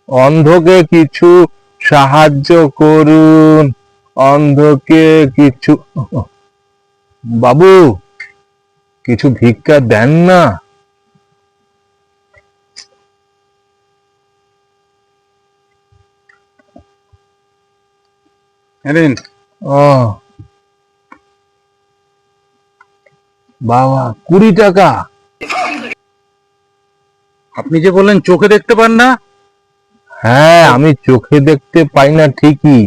অন্ধকে কিছু সাহায্য করুন, অন্ধকে কিছু। বাবু, কিছু ভিক্ষা দেন না। ও বাবা, 20 টাকা। আপনি যে বললেন চোখে দেখতে পান না? হ্যাঁ, আমি চোখে দেখতে পাই না ঠিকই,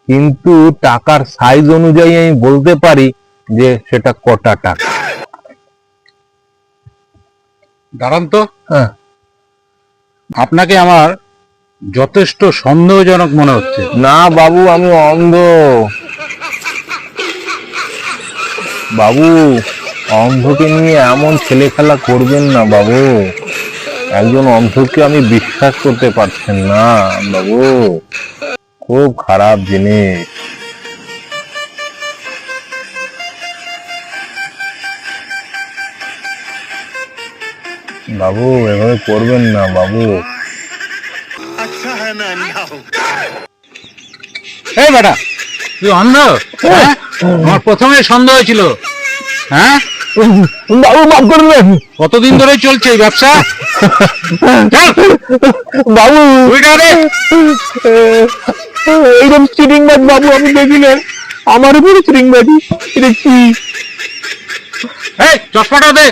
কিন্তু টাকার সাইজ অনুযায়ী আমি বলতে পারি যে সেটা কটা টাকা। দাঁড়ান তো, হ্যাঁ। আপনাকে আমার যথেষ্ট সন্দেহজনক মনে হচ্ছে। না বাবু, আমি অন্ধ। বাবু, অন্ধকে নিয়ে এমন ছেলে খেলা করবেন না বাবু। একজন অন্ধকে আমি বিশ্বাস করতে পারছেন না বাবু, খুব খারাপ জিনিস। বাবু, এভাবে করবেন না বাবু। এই বেটা, তুই অন্ধ? হ্যাঁ? আমার প্রথমে সন্দেহ ছিল। হ্যাঁ, বাবু, মাফ করবেন। কতদিন ধরে চলছে এই ব্যবসা? বাবু, এইরকম চিটিংবাজ বাবু আমি দেখিলেন, আমার উপরে চিটিংবাজি। এটা কি? এই চশমাটা দে।